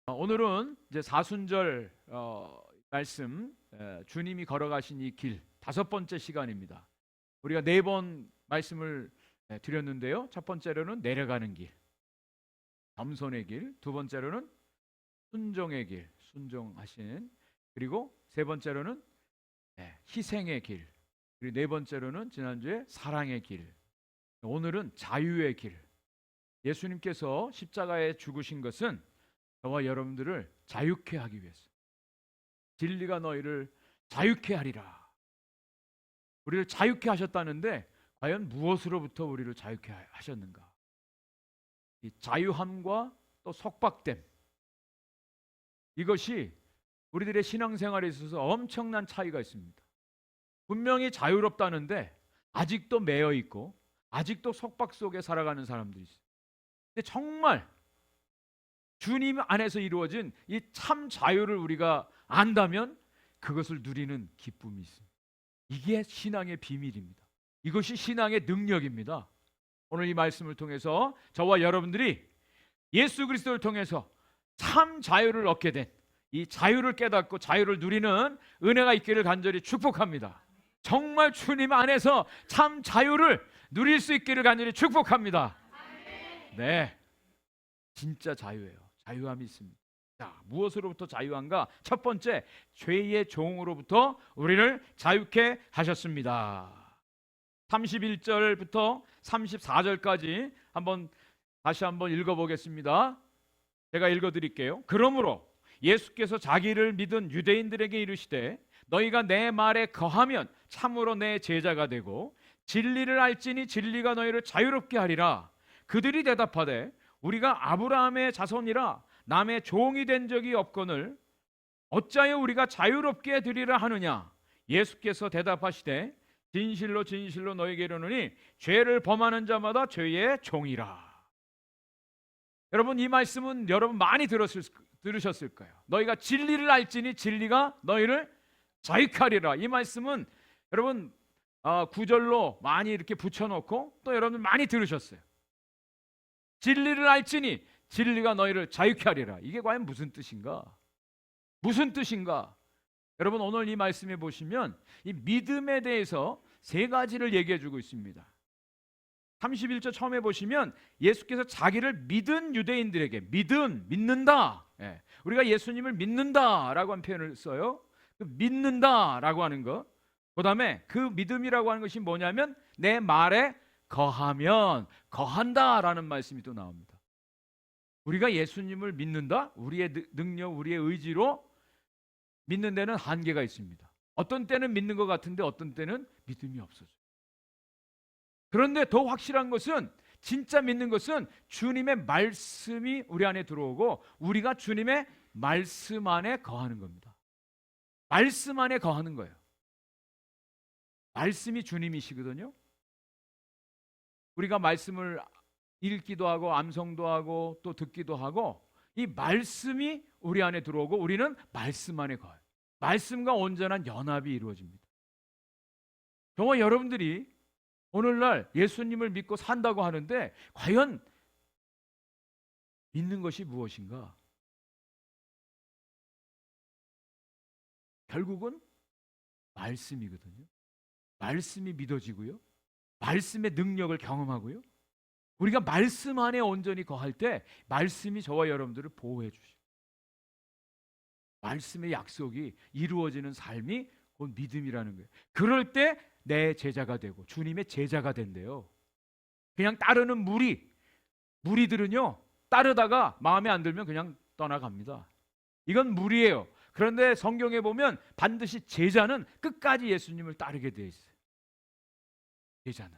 오늘은 이제 사순절 말씀, 주님이 걸어가신 이 길, 5번째 시간입니다. 우리가 4번 말씀을 드렸는데요. 첫 번째로는 내려가는 길, 겸손의 길, 두 번째로는 순종의 길, 순종하신, 그리고 세 번째로는 희생의 길, 그리고 네 번째로는 지난주에 사랑의 길, 오늘은 자유의 길. 예수님께서 십자가에 죽으신 것은 저와 여러분들을 자유케 하기 위해서, 진리가 너희를 자유케 하리라. 우리를 자유케 하셨다는데 과연 무엇으로부터 우리를 자유케 하셨는가? 이 자유함과 또 속박됨, 이것이 우리들의 신앙생활에 있어서 엄청난 차이가 있습니다. 분명히 자유롭다는데 아직도 매여 있고 아직도 속박 속에 살아가는 사람들이 있어요. 근데 정말 주님 안에서 이루어진 이 참 자유를 우리가 안다면 그것을 누리는 기쁨이 있습니다. 이게 신앙의 비밀입니다. 이것이 신앙의 능력입니다. 오늘 이 말씀을 통해서 저와 여러분들이 예수 그리스도를 통해서 참 자유를 얻게 된 이 자유를 깨닫고 자유를 누리는 은혜가 있기를 간절히 축복합니다. 정말 주님 안에서 참 자유를 누릴 수 있기를 간절히 축복합니다. 네, 진짜 자유예요. 자유함이 있습니다. 자, 무엇으로부터 자유한가? 첫 번째, 죄의 종으로부터 우리를 자유케 하셨습니다. 31절부터 34절까지 다시 한번 읽어보겠습니다. 제가 읽어드릴게요. 그러므로 예수께서 자기를 믿은 유대인들에게 이르시되 너희가 내 말에 거하면 참으로 내 제자가 되고 진리를 알지니 진리가 너희를 자유롭게 하리라. 그들이 대답하되 우리가 아브라함의 자손이라 남의 종이 된 적이 없거늘 어찌하여 우리가 자유롭게 되리라 하느냐. 예수께서 대답하시되 진실로 진실로 너희에게 이르노니 죄를 범하는 자마다 죄의 종이라. 여러분, 이 말씀은 여러분 많이 들으셨을 거예요. 너희가 진리를 알지니 진리가 너희를 자유케 하리라. 이 말씀은 여러분 구절로 많이 이렇게 붙여놓고 또 여러분 많이 들으셨어요. 진리를 알지니 진리가 너희를 자유케 하리라. 이게 과연 무슨 뜻인가? 무슨 뜻인가? 여러분, 오늘 이 말씀에 보시면 이 믿음에 대해서 3가지를 얘기해 주고 있습니다. 31절 처음에 보시면 예수께서 자기를 믿은 유대인들에게, 믿는다. 우리가 예수님을 믿는다라고 하는 표현을 써요. 그 믿는다라고 하는 것. 그 다음에 그 믿음이라고 하는 것이 뭐냐면 내 말에 거하면, 거한다라는 말씀이 또 나옵니다. 우리가 예수님을 믿는다? 우리의 능력, 우리의 의지로 믿는 데는 한계가 있습니다. 어떤 때는 믿는 것 같은데 어떤 때는 믿음이 없어져요. 그런데 더 확실한 것은, 진짜 믿는 것은 주님의 말씀이 우리 안에 들어오고 우리가 주님의 말씀 안에 거하는 겁니다. 말씀 안에 거하는 거예요. 말씀이 주님이시거든요. 우리가 말씀을 읽기도 하고 암송도 하고 또 듣기도 하고 이 말씀이 우리 안에 들어오고 우리는 말씀 안에 거해요. 말씀과 온전한 연합이 이루어집니다. 저와 여러분들이 오늘날 예수님을 믿고 산다고 하는데 과연 믿는 것이 무엇인가? 결국은 말씀이거든요. 말씀이 믿어지고요, 말씀의 능력을 경험하고요, 우리가 말씀 안에 온전히 거할 때 말씀이 저와 여러분들을 보호해 주시고 말씀의 약속이 이루어지는 삶이 곧 믿음이라는 거예요. 그럴 때 내 제자가 되고 주님의 제자가 된대요. 그냥 따르는 무리들은요, 따르다가 마음에 안 들면 그냥 떠나갑니다. 이건 무리예요. 그런데 성경에 보면 반드시 제자는 끝까지 예수님을 따르게 되어 있어요. 제자는.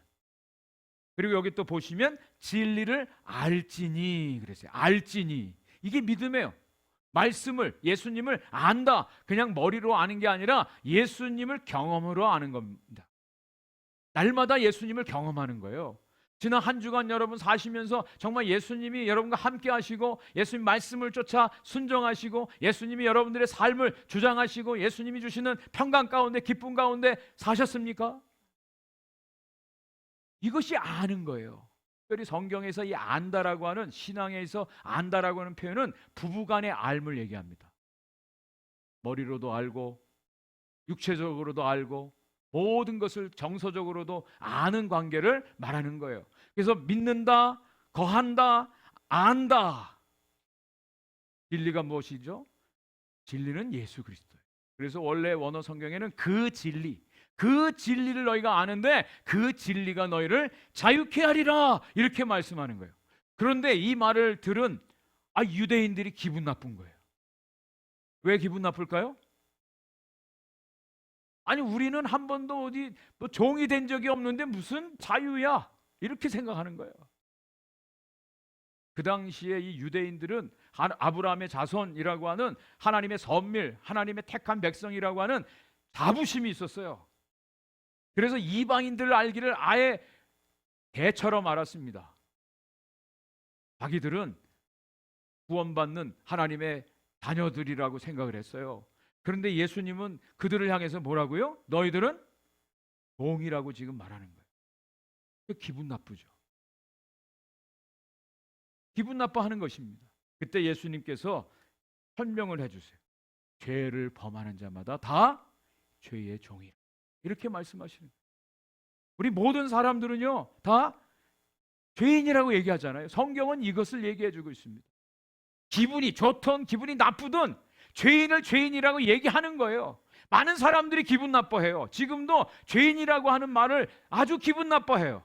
그리고 여기 또 보시면 진리를 알지니 그랬어요. 알지니. 이게 믿음이에요. 말씀을, 예수님을 안다. 그냥 머리로 아는 게 아니라 예수님을 경험으로 아는 겁니다. 날마다 예수님을 경험하는 거예요. 지난 한 주간 여러분 사시면서 정말 예수님이 여러분과 함께 하시고 예수님 말씀을 쫓아 순종하시고 예수님이 여러분들의 삶을 주장하시고 예수님이 주시는 평강 가운데, 기쁨 가운데 사셨습니까? 이것이 아는 거예요. 특별히 성경에서 이 안다라고 하는, 신앙에서 안다라고 하는 표현은 부부간의 알을 얘기합니다. 머리로도 알고 육체적으로도 알고 모든 것을 정서적으로도 아는 관계를 말하는 거예요. 그래서 믿는다, 거한다, 안다. 진리가 무엇이죠? 진리는 예수 그리스도예요. 그래서 원래 원어 성경에는 그 진리를 너희가 아는데 그 진리가 너희를 자유케 하리라 이렇게 말씀하는 거예요. 그런데 이 말을 들은 유대인들이 기분 나쁜 거예요. 왜 기분 나쁠까요? 아니 우리는 한 번도 어디 종이 된 적이 없는데 무슨 자유야 이렇게 생각하는 거예요. 그 당시에 이 유대인들은 아브라함의 자손이라고 하는 하나님의 선밀, 하나님의 택한 백성이라고 하는 자부심이 있었어요. 그래서 이방인들을 알기를 아예 개처럼 알았습니다. 자기들은 구원받는 하나님의 자녀들이라고 생각을 했어요. 그런데 예수님은 그들을 향해서 뭐라고요? 너희들은 종이라고 지금 말하는 거예요. 기분 나쁘죠. 기분 나빠하는 것입니다. 그때 예수님께서 설명을 해주세요. 죄를 범하는 자마다 다 죄의 종이라 이렇게 말씀하시는 거예요. 우리 모든 사람들은요 다 죄인이라고 얘기하잖아요. 성경은 이것을 얘기해주고 있습니다. 기분이 좋든 기분이 나쁘든 죄인을 죄인이라고 얘기하는 거예요. 많은 사람들이 기분 나빠해요. 지금도 죄인이라고 하는 말을 아주 기분 나빠해요.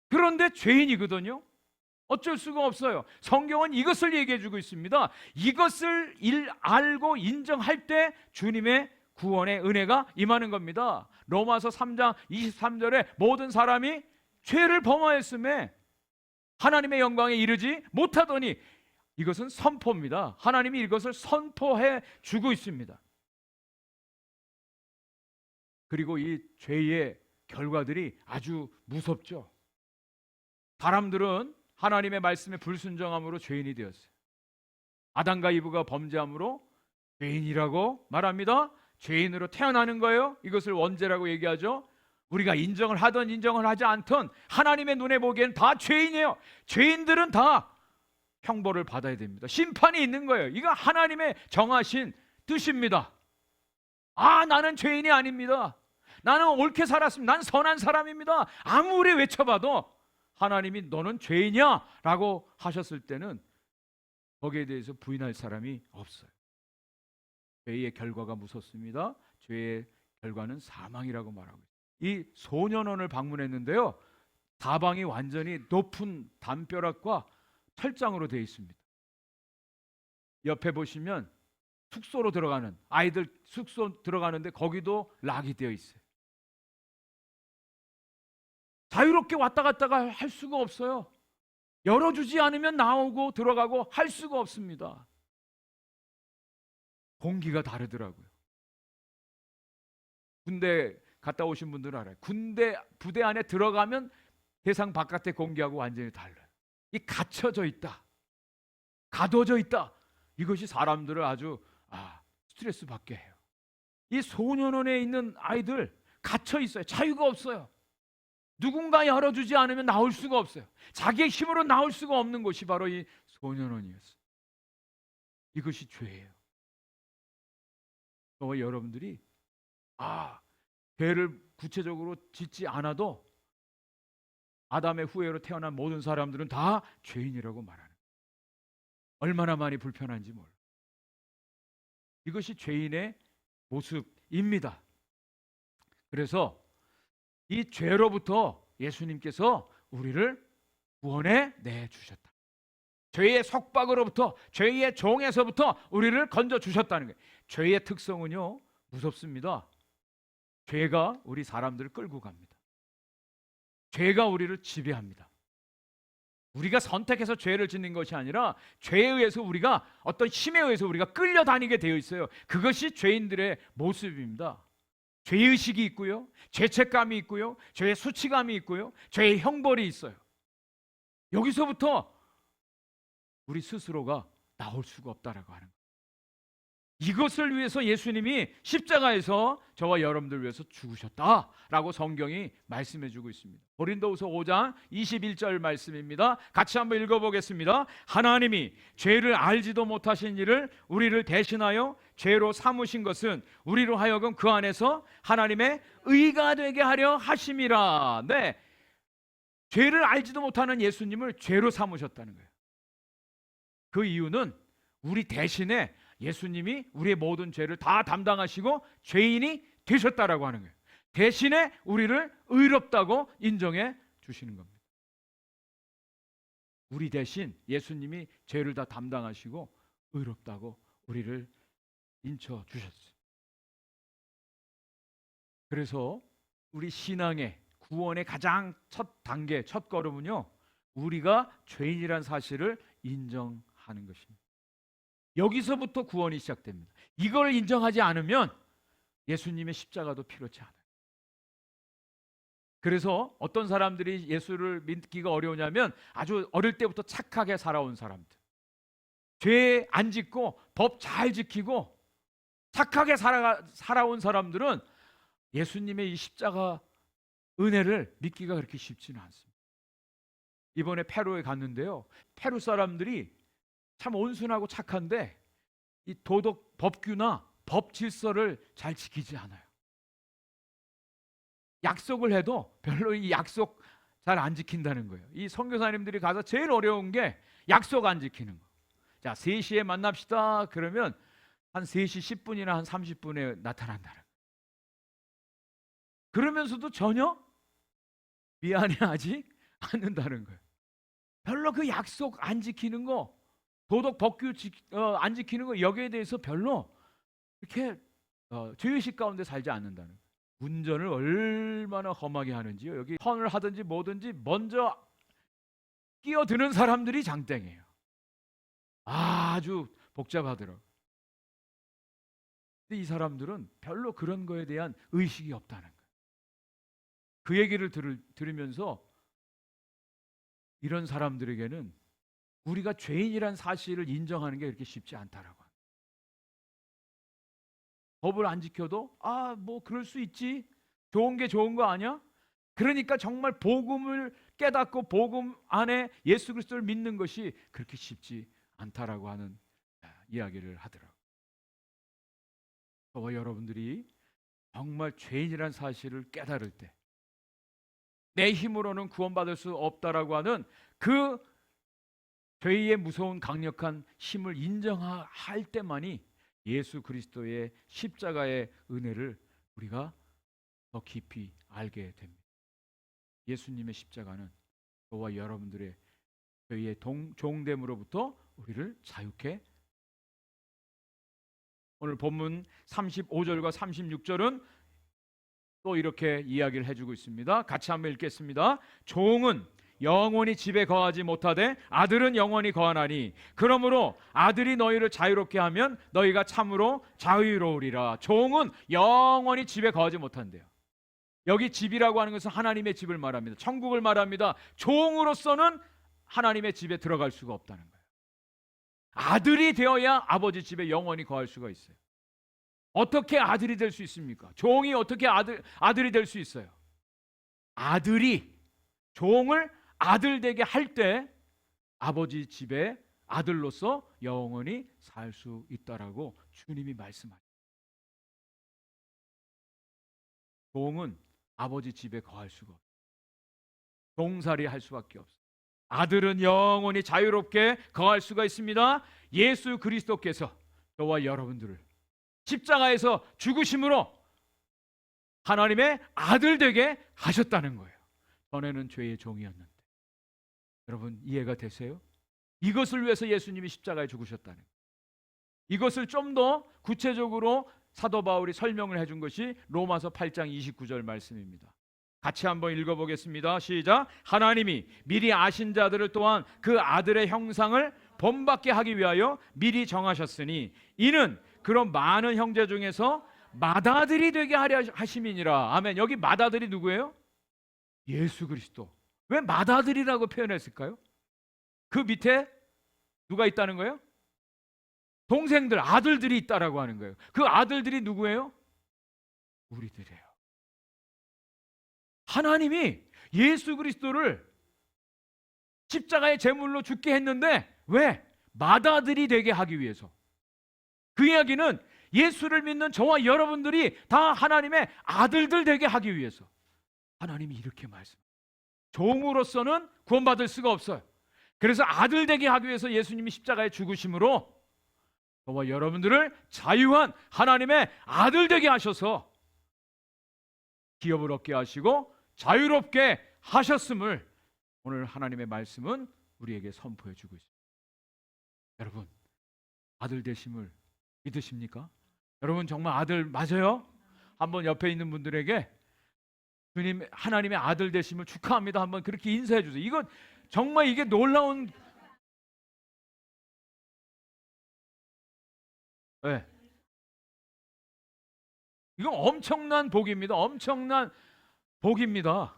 그런데 죄인이거든요. 어쩔 수가 없어요. 성경은 이것을 얘기해주고 있습니다. 이것을 알고 인정할 때 주님의 구원의 은혜가 임하는 겁니다. 로마서 3장 23절에 모든 사람이 죄를 범하였음에 하나님의 영광에 이르지 못하더니, 이것은 선포입니다. 하나님이 이것을 선포해 주고 있습니다. 그리고 이 죄의 결과들이 아주 무섭죠. 사람들은 하나님의 말씀에 불순종함으로 죄인이 되었어요. 아담과 이브가 범죄함으로 죄인이라고 말합니다. 죄인으로 태어나는 거예요. 이것을 원죄라고 얘기하죠. 우리가 인정을 하든 인정을 하지 않든 하나님의 눈에 보기엔 다 죄인이에요. 죄인들은 다 형벌을 받아야 됩니다. 심판이 있는 거예요. 이거 하나님의 정하신 뜻입니다. 나는 죄인이 아닙니다. 나는 옳게 살았습니다. 난 선한 사람입니다. 아무리 외쳐봐도 하나님이 너는 죄인이야 라고 하셨을 때는 거기에 대해서 부인할 사람이 없어요. 죄의 결과가 무섭습니다. 죄의 결과는 사망이라고 말하고 있어요. 이 소년원을 방문했는데요, 사방이 완전히 높은 담벼락과 철장으로 되어 있습니다. 옆에 보시면 숙소로 들어가는, 아이들 숙소 들어가는데 거기도 락이 되어 있어요. 자유롭게 왔다 갔다가 할 수가 없어요. 열어주지 않으면 나오고 들어가고 할 수가 없습니다. 공기가 다르더라고요. 군대 갔다 오신 분들은 알아요. 군대 부대 안에 들어가면 세상 바깥의 공기하고 완전히 달라요. 이 갇혀져 있다, 가둬져 있다, 이것이 사람들을 아주 스트레스 받게 해요. 이 소년원에 있는 아이들 갇혀 있어요. 자유가 없어요. 누군가 열어주지 않으면 나올 수가 없어요. 자기의 힘으로 나올 수가 없는 곳이 바로 이 소년원이었어요. 이것이 죄예요. 저와 여러분들이 죄를 구체적으로 짓지 않아도 아담의 후예로 태어난 모든 사람들은 다 죄인이라고 말하는 거예요. 얼마나 많이 불편한지 몰라요. 이것이 죄인의 모습입니다. 그래서 이 죄로부터 예수님께서 우리를 구원해 내주셨다. 죄의 속박으로부터, 죄의 종에서부터 우리를 건져주셨다는 거예요. 죄의 특성은요, 무섭습니다. 죄가 우리 사람들을 끌고 갑니다. 죄가 우리를 지배합니다. 우리가 선택해서 죄를 짓는 것이 아니라 죄에 의해서 우리가 어떤 힘에 의해서 우리가 끌려다니게 되어 있어요. 그것이 죄인들의 모습입니다. 죄의식이 있고요, 죄책감이 있고요, 죄의 수치감이 있고요, 죄의 형벌이 있어요. 여기서부터 우리 스스로가 나올 수가 없다라고 하는 거예요. 이것을 위해서 예수님이 십자가에서 저와 여러분들 위해서 죽으셨다라고 성경이 말씀해 주고 있습니다. 고린도후서 5장 21절 말씀입니다. 같이 한번 읽어보겠습니다. 하나님이 죄를 알지도 못하신 이를 우리를 대신하여 죄로 삼으신 것은 우리로 하여금 그 안에서 하나님의 의가 되게 하려 하심이라. 네, 죄를 알지도 못하는 예수님을 죄로 삼으셨다는 거예요. 그 이유는 우리 대신에 예수님이 우리의 모든 죄를 다 담당하시고 죄인이 되셨다라고 하는 거예요. 대신에 우리를 의롭다고 인정해 주시는 겁니다. 우리 대신 예수님이 죄를 다 담당하시고 의롭다고 우리를 인쳐 주셨어요. 그래서 우리 신앙의 구원의 가장 첫 단계, 첫 걸음은요, 우리가 죄인이란 사실을 인정하는 것입니다. 여기서부터 구원이 시작됩니다. 이걸 인정하지 않으면 예수님의 십자가도 필요치 않아요. 그래서 어떤 사람들이 예수를 믿기가 어려우냐면 아주 어릴 때부터 착하게 살아온 사람들, 죄 안 짓고 법 잘 지키고 착하게 살아온 사람들은 예수님의 이 십자가 은혜를 믿기가 그렇게 쉽지는 않습니다. 이번에 페루에 갔는데요, 페루 사람들이 참 온순하고 착한데 이 도덕 법규나 법 질서를 잘 지키지 않아요. 약속을 해도 별로 이 약속 잘 안 지킨다는 거예요. 이 선교사님들이 가서 제일 어려운 게 약속 안 지키는 거. 자, 3시에 만납시다 그러면 한 3시 10분이나 한 30분에 나타난다는 거예요. 그러면서도 전혀 미안해하지 않는다는 거예요. 별로 그 약속 안 지키는 거, 도덕 법규 안 지키는 거, 여기에 대해서 별로 이렇게 죄의식 가운데 살지 않는다는 거예요. 운전을 얼마나 험하게 하는지요. 여기 턴을 하든지 뭐든지 먼저 끼어드는 사람들이 장땡이에요. 아주 복잡하더라고요. 근데 이 사람들은 별로 그런 거에 대한 의식이 없다는 거예요. 그 얘기를 들으면서 이런 사람들에게는 우리가 죄인이란 사실을 인정하는 게 그렇게 쉽지 않다라고. 법을 안 지켜도 뭐 그럴 수 있지, 좋은 게 좋은 거 아니야? 그러니까 정말 복음을 깨닫고 복음 안에 예수 그리스도를 믿는 것이 그렇게 쉽지 않다라고 하는 이야기를 하더라고요. 저와 여러분들이 정말 죄인이란 사실을 깨달을 때, 내 힘으로는 구원받을 수 없다라고 하는 그 죄의 무서운 강력한 힘을 인정할 때만이 예수 그리스도의 십자가의 은혜를 우리가 더 깊이 알게 됩니다. 예수님의 십자가는 저와 여러분들의 죄의 종됨으로부터 우리를 자유케. 오늘 본문 35절과 36절은 또 이렇게 이야기를 해주고 있습니다. 같이 한번 읽겠습니다. 종은 영원히 집에 거하지 못하되 아들은 영원히 거하나니 그러므로 아들이 너희를 자유롭게 하면 너희가 참으로 자유로우리라. 종은 영원히 집에 거하지 못한대요. 여기 집이라고 하는 것은 하나님의 집을 말합니다. 천국을 말합니다. 종으로서는 하나님의 집에 들어갈 수가 없다는 거예요. 아들이 되어야 아버지 집에 영원히 거할 수가 있어요. 어떻게 아들이 될 수 있습니까? 종이 어떻게 아들이 될 수 있어요? 아들이 종을 아들 되게 할 때 아버지 집에 아들로서 영원히 살 수 있다라고 주님이 말씀하십니다. 종은 아버지 집에 거할 수가 없어요. 종살이 할 수밖에 없어요. 아들은 영원히 자유롭게 거할 수가 있습니다. 예수 그리스도께서 저와 여러분들을 십자가에서 죽으심으로 하나님의 아들 되게 하셨다는 거예요. 전에는 죄의 종이었는데. 여러분 이해가 되세요? 이것을 위해서 예수님이 십자가에 죽으셨다는 거예요. 이것을 좀 더 구체적으로 사도 바울이 설명을 해준 것이 로마서 8장 29절 말씀입니다. 같이 한번 읽어보겠습니다. 시작. 하나님이 미리 아신 자들을 또한 그 아들의 형상을 본받게 하기 위하여 미리 정하셨으니 이는 그런 많은 형제 중에서 맏아들이 되게 하려 하심이니라. 아멘. 여기 맏아들이 누구예요? 예수 그리스도. 왜 맏아들이라고 표현했을까요? 그 밑에 누가 있다는 거예요? 동생들, 아들들이 있다라고 하는 거예요. 그 아들들이 누구예요? 우리들이에요. 하나님이 예수 그리스도를 십자가의 제물로 죽게 했는데 왜? 맏아들이 되게 하기 위해서. 그 이야기는 예수를 믿는 저와 여러분들이 다 하나님의 아들들 되게 하기 위해서 하나님이 이렇게 말씀합니다. 종으로서는 구원받을 수가 없어요. 그래서 아들 되게 하기 위해서 예수님이 십자가에 죽으심으로 저와 여러분들을 자유한 하나님의 아들 되게 하셔서 기업을 얻게 하시고 자유롭게 하셨음을 오늘 하나님의 말씀은 우리에게 선포해 주고 있습니다. 여러분, 아들 되심을 믿으십니까? 여러분 정말 아들 맞아요? 한번 옆에 있는 분들에게 주님 하나님의 아들 되심을 축하합니다. 한번 그렇게 인사해 주세요. 이건 정말 이게 놀라운 네. 이건 엄청난 복입니다. 엄청난 복입니다.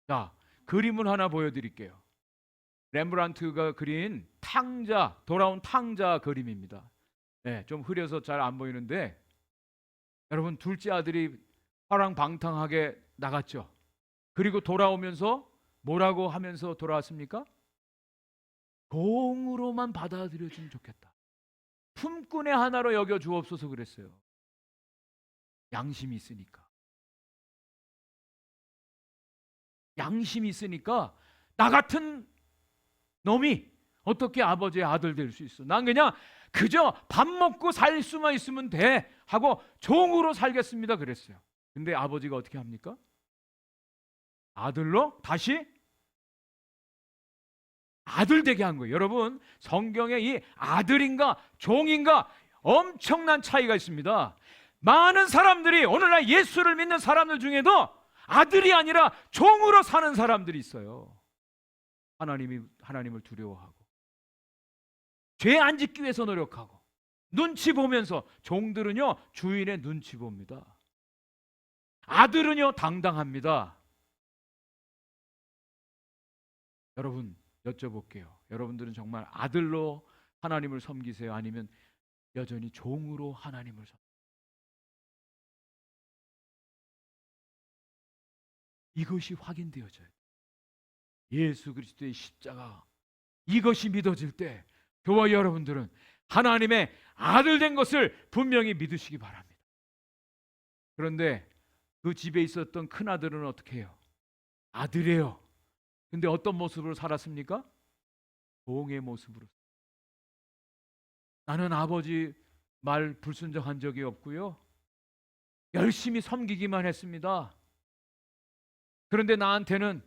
자, 그림을 하나 보여드릴게요. 렘브란트가 그린 탕자, 돌아온 탕자 그림입니다. 네, 좀 흐려서 잘 안 보이는데 여러분 둘째 아들이 화랑방탕하게 나갔죠. 그리고 돌아오면서 뭐라고 하면서 돌아왔습니까? 종으로만 받아들여주면 좋겠다. 품꾼의 하나로 여겨 주옵소서 그랬어요. 양심이 있으니까. 양심이 있으니까 나 같은 놈이 어떻게 아버지의 아들 될 수 있어? 난 그냥 그저 밥 먹고 살 수만 있으면 돼 하고 종으로 살겠습니다 그랬어요. 근데 아버지가 어떻게 합니까? 아들로 다시 아들 되게 한 거예요. 여러분 성경에 이 아들인가 종인가 엄청난 차이가 있습니다. 많은 사람들이 오늘날 예수를 믿는 사람들 중에도 아들이 아니라 종으로 사는 사람들이 있어요. 하나님을 두려워하고 죄 안 짓기 위해서 노력하고 눈치 보면서. 종들은요 주인의 눈치 봅니다. 아들은요 당당합니다. 여러분 여쭤볼게요. 여러분들은 정말 아들로 하나님을 섬기세요? 아니면 여전히 종으로 하나님을 섬기세요? 이것이 확인되어져요. 예수 그리스도의 십자가, 이것이 믿어질 때 저와 여러분들은 하나님의 아들 된 것을 분명히 믿으시기 바랍니다. 그런데 그 집에 있었던 큰아들은 어떻게 해요? 아들이에요. 근데 어떤 모습으로 살았습니까? 종의 모습으로. 나는 아버지 말 불순종한 적이 없고요. 열심히 섬기기만 했습니다. 그런데 나한테는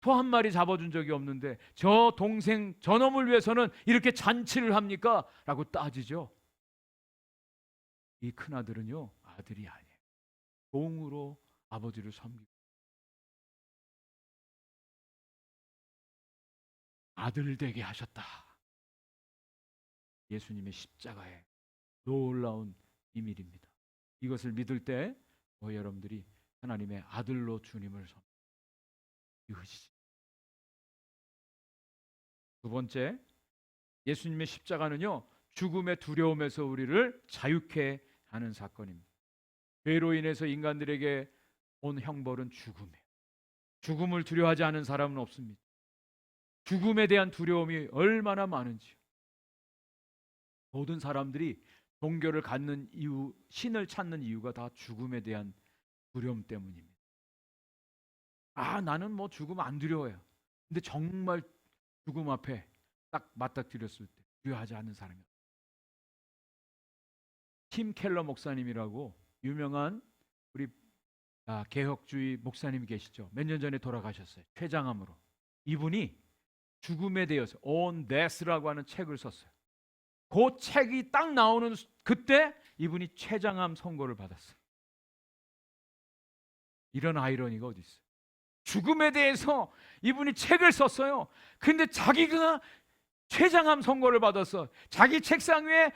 소 한 마리 잡아준 적이 없는데 저 동생 저놈을 위해서는 이렇게 잔치를 합니까? 라고 따지죠. 이 큰아들은요 아들이 아니에요. 종으로 아버지를 섬기고 아들 되게 하셨다. 예수님의 십자가의 놀라운 비밀입니다. 이것을 믿을 때 여러분들이 하나님의 아들로 주님을 섬기고 이것이지. 두 번째, 예수님의 십자가는요 죽음의 두려움에서 우리를 자유케 하는 사건입니다. 죄로 인해서 인간들에게 온 형벌은 죽음이에요. 죽음을 두려워하지 않은 사람은 없습니다. 죽음에 대한 두려움이 얼마나 많은지요. 모든 사람들이 종교를 갖는 이유, 신을 찾는 이유가 다 죽음에 대한 두려움 때문입니다. 나는 뭐 죽음 안 두려워요. 근데 정말 죽음 앞에 딱 맞닥뜨렸을 때 두려워하지 않는 사람이 없어요. 팀 켈러 목사님이라고 유명한 우리 개혁주의 목사님이 계시죠. 몇 년 전에 돌아가셨어요. 췌장암으로. 이분이 죽음에 대해서 On Death라고 하는 책을 썼어요. 그 책이 딱 나오는 그때 이분이 췌장암 선고를 받았어요. 이런 아이러니가 어디 있어요? 죽음에 대해서 이분이 책을 썼어요. 근데 자기가 췌장암 선고를 받았어. 자기 책상 위에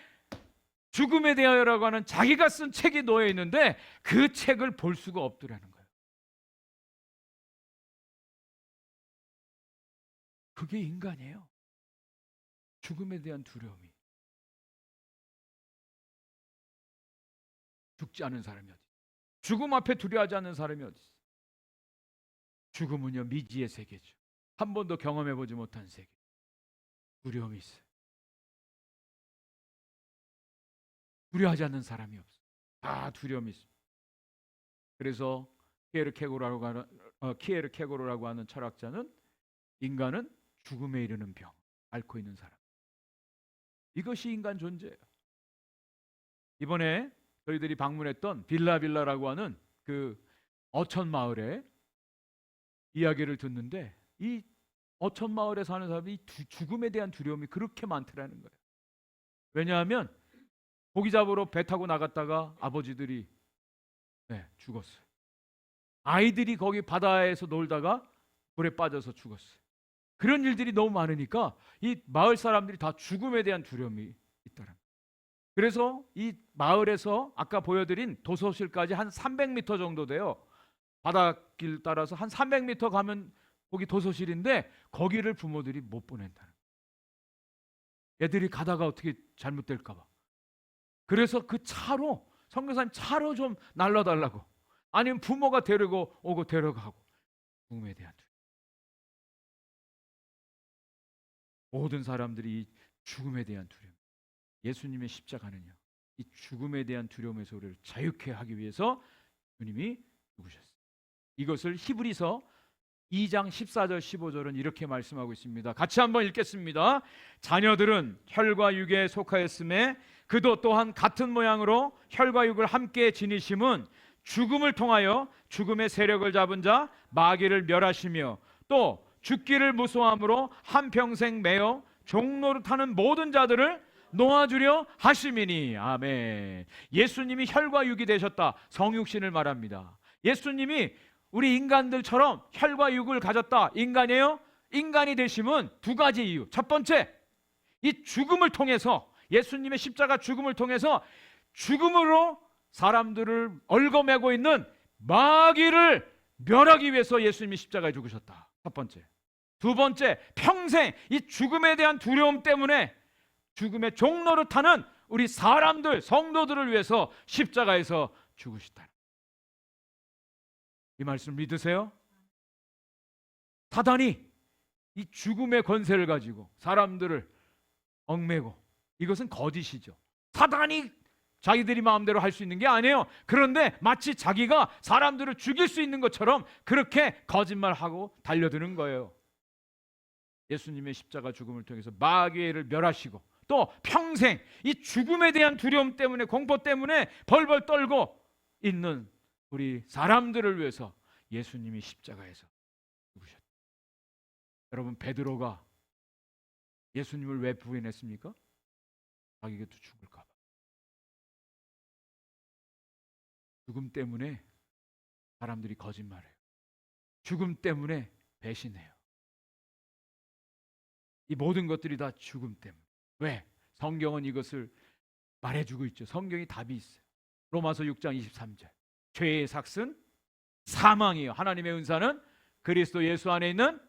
죽음에 대하여라고 하는 자기가 쓴 책이 놓여 있는데 그 책을 볼 수가 없더라는 거예요. 그게 인간이에요. 죽음에 대한 두려움이. 죽지 않은 사람이 어디 있어? 죽음 앞에 두려워하지 않는 사람이 어디 있어? 죽음은요, 미지의 세계죠. 한 번도 경험해보지 못한 세계. 두려움이 있어요. 두려워하지 않는 사람이 없어요. 다 두려움이 있어요. 그래서 키에르케고르라고 하는 철학자는 인간은 죽음에 이르는 병 앓고 있는 사람. 이것이 인간 존재예요. 이번에 저희들이 방문했던 빌라라고 하는 그 어촌 마을에 이야기를 듣는데, 이 어촌 마을에 사는 사람이 죽음에 대한 두려움이 그렇게 많더라는 거예요. 왜냐하면 고기 잡으러 배 타고 나갔다가 아버지들이 죽었어요. 아이들이 거기 바다에서 놀다가 물에 빠져서 죽었어요. 그런 일들이 너무 많으니까 이 마을 사람들이 다 죽음에 대한 두려움이 있더라. 그래서 이 마을에서 아까 보여드린 도서실까지 한 300m 정도 돼요. 바닷길 따라서 한 300m 가면 거기 도서실인데 거기를 부모들이 못 보낸다는. 애들이 가다가 어떻게 잘못될까 봐. 그래서 그 차로, 선교사님 차로 좀 날라달라고, 아니면 부모가 데리고 오고 데려가고. 죽음에 대한 두려움. 모든 사람들이 이 죽음에 대한 두려움. 예수님의 십자가는요, 이 죽음에 대한 두려움에서 우리를 자유케 하기 위해서 주님이 죽으셨어요. 이것을 히브리서 2장 14절 15절은 이렇게 말씀하고 있습니다. 같이 한번 읽겠습니다. 자녀들은 혈과 육에 속하였음에 그도 또한 같은 모양으로 혈과 육을 함께 지니심은 죽음을 통하여 죽음의 세력을 잡은 자 마귀를 멸하시며 또 죽기를 무서워함으로 한평생 매어 종노릇하는 모든 자들을 놓아주려 하심이니. 아멘. 예수님이 혈과 육이 되셨다. 성육신을 말합니다. 예수님이 우리 인간들처럼 혈과 육을 가졌다. 인간이에요. 인간이 되심은 두 가지 이유. 첫 번째, 이 죽음을 통해서, 예수님의 십자가 죽음을 통해서 죽음으로 사람들을 얽어매고 있는 마귀를 멸하기 위해서 예수님이 십자가에 죽으셨다. 첫 번째. 두 번째, 평생 이 죽음에 대한 두려움 때문에 죽음의 종노릇하는 우리 사람들, 성도들을 위해서 십자가에서 죽으셨다. 이 말씀 믿으세요? 사단이 이 죽음의 권세를 가지고 사람들을 얽매고, 이것은 거짓이죠. 사단이 자기들이 마음대로 할 수 있는 게 아니에요. 그런데 마치 자기가 사람들을 죽일 수 있는 것처럼 그렇게 거짓말하고 달려드는 거예요. 예수님의 십자가 죽음을 통해서 마귀를 멸하시고, 또 평생 이 죽음에 대한 두려움 때문에, 공포 때문에 벌벌 떨고 있는 우리 사람들을 위해서 예수님이 십자가에서 죽으셨다. 여러분, 베드로가 예수님을 왜 부인했습니까? 자기가 죽을까 봐. 죽음 때문에 사람들이 거짓말해요. 죽음 때문에 배신해요. 이 모든 것들이 다 죽음 때문에. 왜? 성경은 이것을 말해주고 있죠. 성경이 답이 있어요. 로마서 6장 23절. 죄의 삭은 사망이에요. 하나님의 은사는 그리스도 예수 안에 있는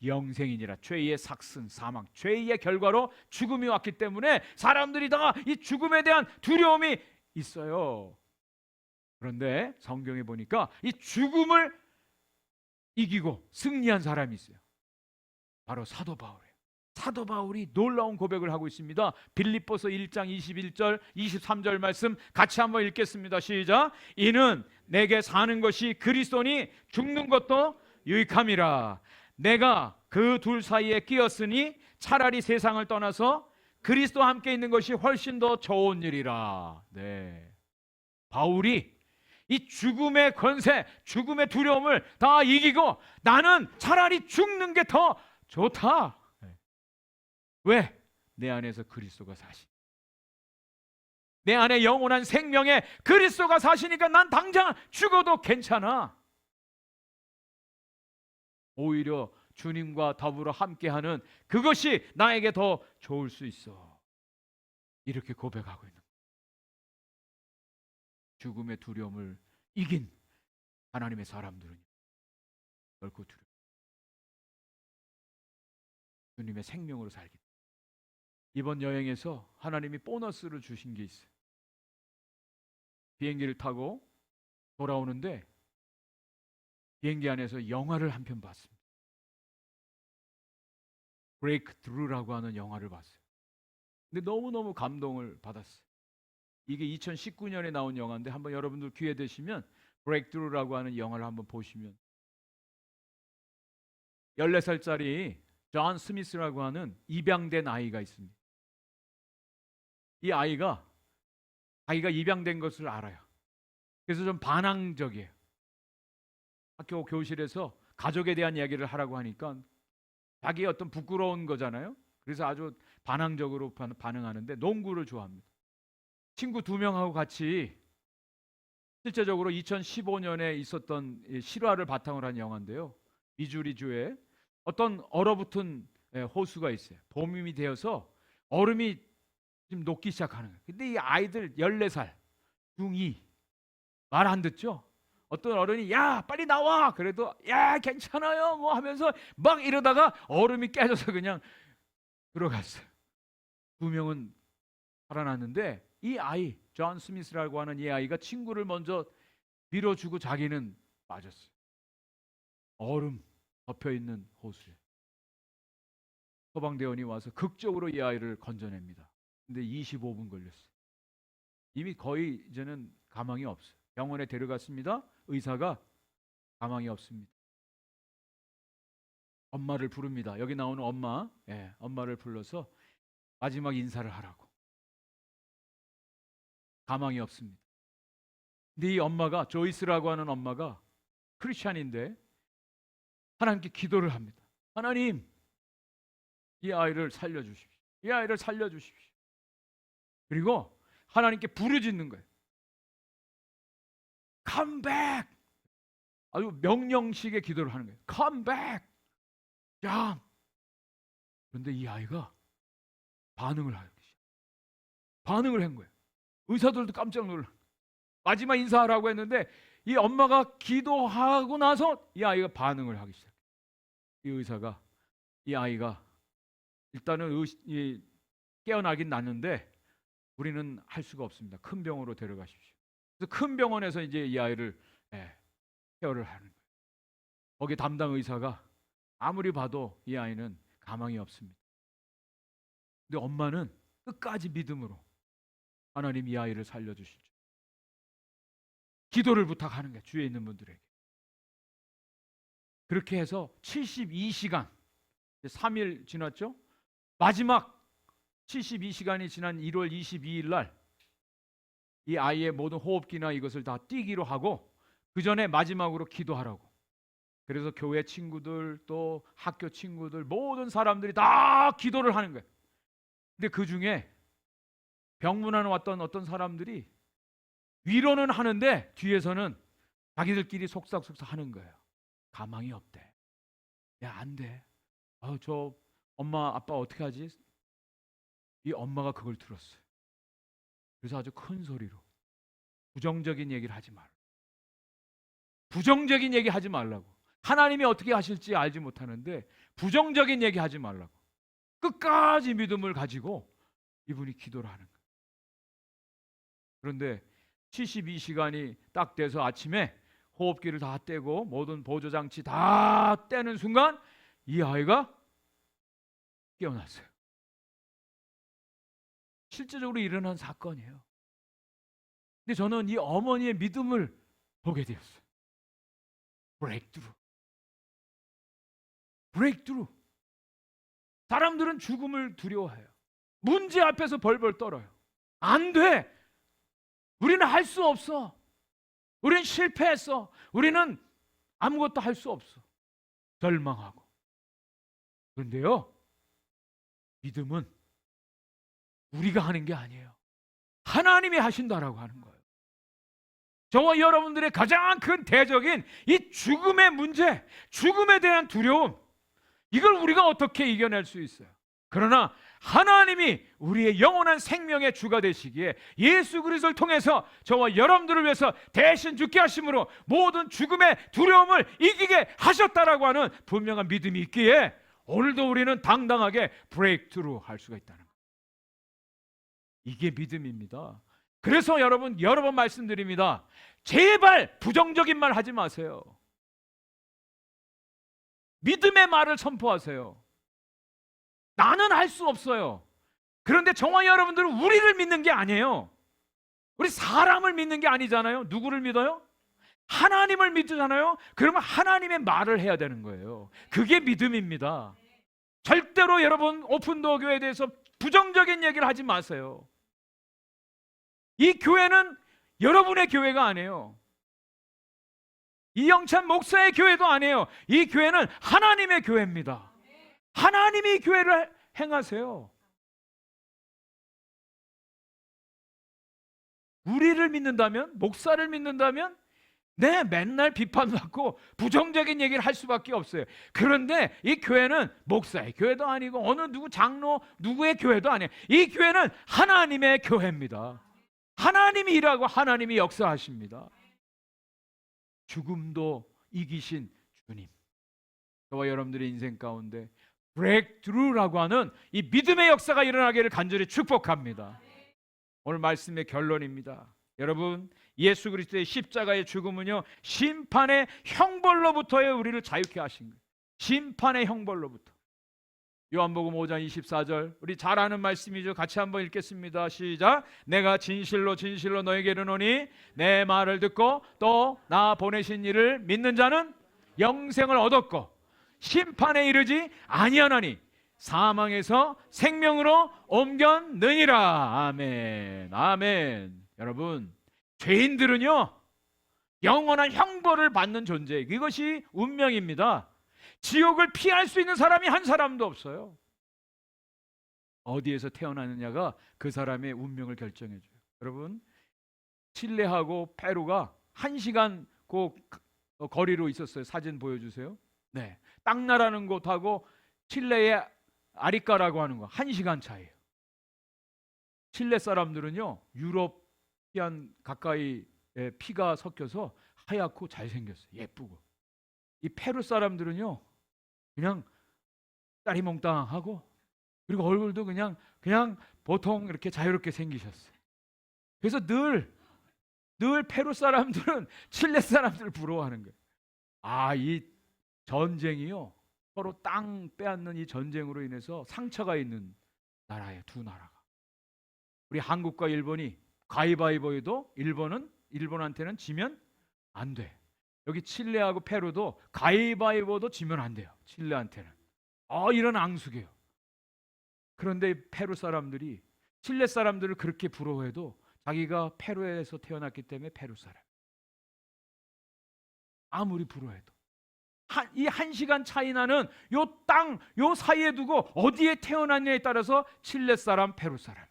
영생이니라. 죄의 삭은 사망, 죄의 결과로 죽음이 왔기 때문에 사람들이 다 이 죽음에 대한 두려움이 있어요. 그런데 성경에 보니까 이 죽음을 이기고 승리한 사람이 있어요. 바로 사도 바울이에요. 사도 바울이 놀라운 고백을 하고 있습니다. 빌립보서 1장 21절 23절 말씀 같이 한번 읽겠습니다. 시작. 이는 내게 사는 것이 그리스도니 죽는 것도 유익함이라. 내가 그 둘 사이에 끼었으니 차라리 세상을 떠나서 그리스도와 함께 있는 것이 훨씬 더 좋은 일이라. 네. 바울이 이 죽음의 권세, 죽음의 두려움을 다 이기고 나는 차라리 죽는 게 더 좋다. 왜? 내 안에서 그리스도가 사시. 내 안에 영원한 생명에 그리스도가 사시니까 난 당장 죽어도 괜찮아. 오히려 주님과 더불어 함께하는 그것이 나에게 더 좋을 수 있어. 이렇게 고백하고 있는 거예요. 죽음의 두려움을 이긴 하나님의 사람들은 결코 두려움. 주님의 생명으로 살기. 이번 여행에서 하나님이 보너스를 주신 게 있어요. 비행기를 타고 돌아오는데 비행기 안에서 영화를 한 편 봤습니다. 브레이크 드루라고 하는 영화를 봤어요. 근데 너무너무 감동을 받았어요. 이게 2019년에 나온 영화인데 한번 여러분들 기회 되시면 브레이크 드루라고 하는 영화를 한번 보시면 14살짜리 존 스미스라고 하는 입양된 아이가 있습니다. 이 아이가 자기가 입양된 것을 알아요. 그래서 좀 반항적이에요. 학교 교실에서 가족에 대한 이야기를 하라고 하니까 자기의 어떤 부끄러운 거잖아요. 그래서 아주 반항적으로 반응하는데 농구를 좋아합니다. 친구 2명하고 같이 실제적으로 2015년에 있었던 실화를 바탕으로 한 영화인데요. 미주리주에 어떤 얼어붙은 호수가 있어요. 봄이 되어서 얼음이 지금 녹기 시작하는 거예요. 근데 이 아이들 14살 중2 말 안 듣죠? 어떤 어른이 야 빨리 나와 그래도 야 괜찮아요 뭐 하면서 막 이러다가 얼음이 깨져서 그냥 들어갔어요. 2명은 살아났는데 이 아이 존 스미스라고 하는 이 아이가 친구를 먼저 밀어주고 자기는 빠졌어요. 얼음 덮여있는 호수에 소방대원이 와서 극적으로 이 아이를 건져냅니다. 근데 25분 걸렸어요. 이미 거의 이제는 가망이 없어요. 병원에 데려갔습니다. 의사가 가망이 없습니다. 엄마를 부릅니다. 여기 나오는 엄마, 엄마를 불러서 마지막 인사를 하라고. 가망이 없습니다. 근데 이 엄마가 조이스라고 하는 엄마가 크리스찬인데 하나님께 기도를 합니다. 하나님, 이 아이를 살려주십시오. 이 아이를 살려주십시오. 그리고 하나님께 부르짖는 거예요. Come back. 아주 명령식의 기도를 하는 거예요. Come back. 야. 그런데 이 아이가 반응을 한 거예요. 의사들도 깜짝 놀라. 마지막 인사하라고 했는데 이 엄마가 기도하고 나서 이 아이가 반응을 하기 시작해요. 이 의사가 이 아이가 일단은 깨어나긴 났는데 우리는 할 수가 없습니다. 큰 병원으로 데려가십시오. 그래서 큰 병원에서 이제 이 아이를 케어를 하는 거예요. 거기 담당 의사가 아무리 봐도 이 아이는 가망이 없습니다. 근데 엄마는 끝까지 믿음으로 하나님 이 아이를 살려주실 줄 기도를 부탁하는 거예요. 주위에 있는 분들에게. 그렇게 해서 72시간 3일 지났죠. 마지막 72시간이 지난 1월 22일 날 이 아이의 모든 호흡기나 이것을 다 띄기로 하고 그 전에 마지막으로 기도하라고. 그래서 교회 친구들 또 학교 친구들 모든 사람들이 다 기도를 하는 거예요. 근데 그 중에 병문안에 왔던 어떤 사람들이 위로는 하는데 뒤에서는 자기들끼리 속삭속삭 하는 거예요. 가망이 없대. 야, 안 돼. 저 엄마 아빠 어떻게 하지? 이 엄마가 그걸 들었어요. 그래서 아주 큰 소리로 부정적인 얘기를 하지 말라. 부정적인 얘기 하지 말라고. 하나님이 어떻게 하실지 알지 못하는데 부정적인 얘기 하지 말라고. 끝까지 믿음을 가지고 이분이 기도를 하는 거예요. 그런데 72시간이 딱 돼서 아침에 호흡기를 다 떼고 모든 보조장치 다 떼는 순간 이 아이가 깨어났어요. 실제적으로 일어난 사건이에요. 근데 저는 이 어머니의 믿음을 보게 되었어요. 브레이크트루. 사람들은 죽음을 두려워해요. 문제 앞에서 벌벌 떨어요. 안 돼. 우리는 할 수 없어. 우리는 실패했어. 우리는 아무것도 할 수 없어. 절망하고. 그런데요, 믿음은 우리가 하는 게 아니에요. 하나님이 하신다라고 하는 거예요. 저와 여러분들의 가장 큰 대적인 이 죽음의 문제, 죽음에 대한 두려움, 이걸 우리가 어떻게 이겨낼 수 있어요? 그러나 하나님이 우리의 영원한 생명의 주가 되시기에 예수 그리스도를 통해서 저와 여러분들을 위해서 대신 죽게 하심으로 모든 죽음의 두려움을 이기게 하셨다라고 하는 분명한 믿음이 있기에 오늘도 우리는 당당하게 브레이크트루 할 수가 있다는 거예요. 이게 믿음입니다. 그래서 여러분 여러 번 말씀드립니다. 제발 부정적인 말 하지 마세요. 믿음의 말을 선포하세요. 나는 할 수 없어요. 그런데 정말 여러분들은 우리를 믿는 게 아니에요. 우리 사람을 믿는 게 아니잖아요. 누구를 믿어요? 하나님을 믿잖아요. 그러면 하나님의 말을 해야 되는 거예요. 그게 믿음입니다. 절대로 여러분 오픈도어 교회에 대해서 부정적인 얘기를 하지 마세요. 이 교회는 여러분의 교회가 아니에요. 이영찬 목사의 교회도 아니에요. 이 교회는 하나님의 교회입니다. 하나님이 교회를 행하세요. 우리를 믿는다면, 목사를 믿는다면 네, 맨날 비판받고 부정적인 얘기를 할 수밖에 없어요. 그런데 이 교회는 목사의 교회도 아니고 어느 누구 장로 누구의 교회도 아니에요. 이 교회는 하나님의 교회입니다. 하나님이 일하고 하나님이 역사하십니다. 죽음도 이기신 주님, 저와 여러분들의 인생 가운데 브레이크트루라고 하는 이 믿음의 역사가 일어나기를 간절히 축복합니다. 오늘 말씀의 결론입니다. 여러분, 예수 그리스도의 십자가의 죽음은요, 심판의 형벌로부터의 우리를 자유케 하신 거예요. 심판의 형벌로부터. 요한복음 5장 24절, 우리 잘 아는 말씀이죠. 같이 한번 읽겠습니다. 시작. 내가 진실로 진실로 너에게 이르노니 내 말을 듣고 또 나 보내신 이를 믿는 자는 영생을 얻었고 심판에 이르지 아니하나니 사망에서 생명으로 옮겼느니라. 아멘. 아멘. 여러분, 죄인들은요 영원한 형벌을 받는 존재, 이것이 운명입니다. 지옥을 피할 수 있는 사람이 한 사람도 없어요. 어디에서 태어나느냐가 그 사람의 운명을 결정해줘요. 여러분, 칠레하고 페루가 1시간 그 거리로 있었어요. 사진 보여주세요. 네, 땅나라는 곳하고 칠레의 아리카라고 하는 거 1시간 차이에요. 칠레 사람들은요 유러피안 가까이 피가 섞여서 하얗고 잘생겼어요. 예쁘고. 이 페루 사람들은요 그냥 따리몽땅하고, 그리고 얼굴도 그냥 보통 이렇게 자유롭게 생기셨어요. 그래서 늘 페루 사람들은 칠레 사람들을 부러워하는 거예요. 아, 이 전쟁이요 서로 땅 빼앗는 이 전쟁으로 인해서 상처가 있는 나라예요. 두 나라가. 우리 한국과 일본이 가위바위보에도 일본한테는 지면 안 돼. 여기 칠레하고 페루도 가위바위보도 지면 안 돼요. 칠레한테는. 이런 앙숙이에요. 그런데 페루 사람들이 칠레 사람들을 그렇게 부러워해도 자기가 페루에서 태어났기 때문에 페루 사람. 아무리 부러워해도 이 1시간 차이 나는 요 땅, 요 사이에 두고 어디에 태어났냐에 따라서 칠레 사람, 페루 사람이에요.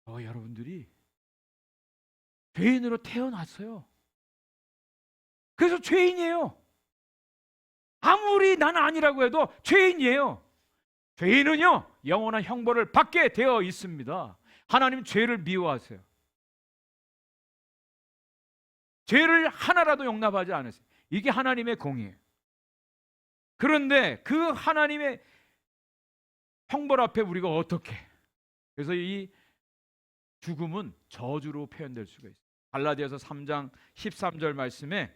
여러분들이 죄인으로 태어났어요. 그래서 죄인이에요. 아무리 나는 아니라고 해도 죄인이에요. 죄인은요 영원한 형벌을 받게 되어 있습니다. 하나님 죄를 미워하세요. 죄를 하나라도 용납하지 않으세요. 이게 하나님의 공이에요. 그런데 그 하나님의 형벌 앞에 우리가 어떻게, 그래서 이 죽음은 저주로 표현될 수가 있어요. 갈라디아서 3장 13절 말씀에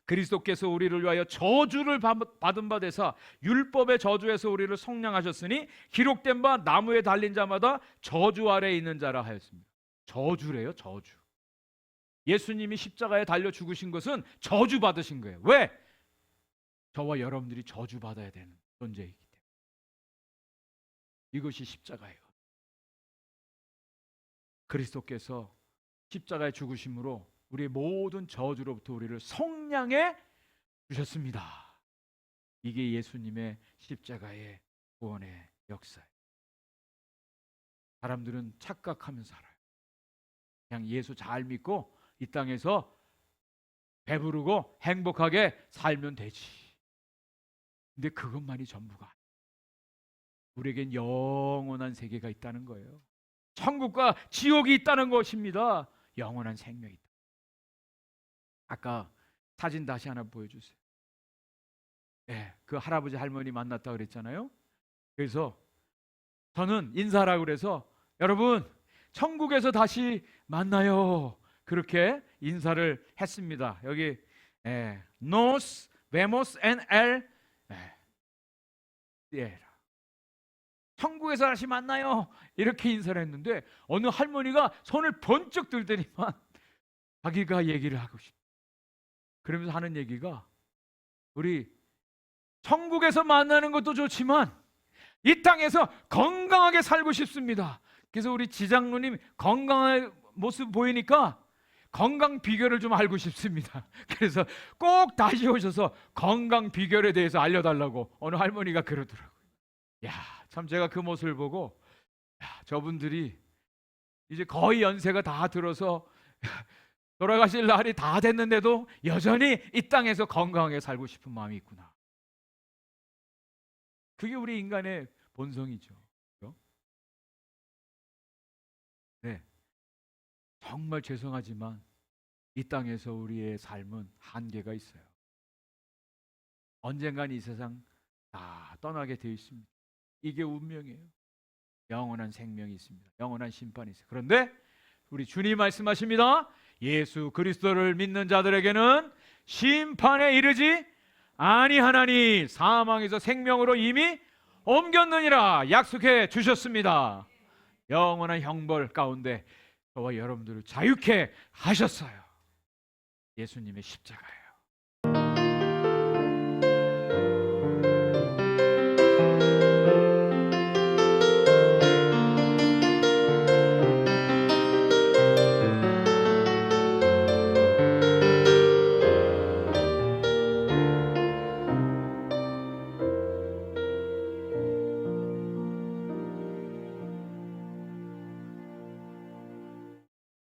그리스도께서 우리를 위하여 저주를 받은 바 되사 율법의 저주에서 우리를 속량하셨으니 기록된 바 나무에 달린 자마다 저주 아래에 있는 자라 하였습니다. 저주래요, 저주. 예수님이 십자가에 달려 죽으신 것은 저주 받으신 거예요. 왜? 저와 여러분들이 저주 받아야 되는 존재이기 때문에. 이것이 십자가예요. 그리스도께서 십자가에 죽으심으로 우리의 모든 저주로부터 우리를 속량해 주셨습니다. 이게 예수님의 십자가의 구원의 역사예요. 사람들은 착각하면서 살아요. 그냥 예수 잘 믿고 이 땅에서 배부르고 행복하게 살면 되지. 근데 그것만이 전부가 아니에요. 우리에겐 영원한 세계가 있다는 거예요. 천국과 지옥이 있다는 것입니다. 영원한 생명이 있다. 아까 사진 다시 하나 보여주세요. 네, 그 할아버지 할머니 만났다 그랬잖아요. 그래서 저는 인사라고 그래서 여러분 천국에서 다시 만나요. 그렇게 인사를 했습니다. 여기 nos vemos en el cielo. 천국에서 다시 만나요. 이렇게 인사를 했는데 어느 할머니가 손을 번쩍 들더니만 자기가 얘기를 하고 싶다. 그러면서 하는 얘기가 우리 천국에서 만나는 것도 좋지만 이 땅에서 건강하게 살고 싶습니다. 그래서 우리 지장로님 건강한 모습 보이니까 건강 비결을 좀 알고 싶습니다. 그래서 꼭 다시 오셔서 건강 비결에 대해서 알려달라고 어느 할머니가 그러더라고요. 야, 참 제가 그 모습을 보고 저분들이 이제 거의 연세가 다 들어서 돌아가실 날이 다 됐는데도 여전히 이 땅에서 건강하게 살고 싶은 마음이 있구나. 그게 우리 인간의 본성이죠. 그렇죠? 네, 정말 죄송하지만 이 땅에서 우리의 삶은 한계가 있어요. 언젠간 이 세상 다 떠나게 되어 있습니다. 이게 운명이에요. 영원한 생명이 있습니다. 영원한 심판이 있어요. 그런데 우리 주님 말씀하십니다. 예수 그리스도를 믿는 자들에게는 심판에 이르지 아니하나니 사망에서 생명으로 이미 옮겼느니라 약속해 주셨습니다. 영원한 형벌 가운데 저와 여러분들을 자유케 하셨어요. 예수님의 십자가예요.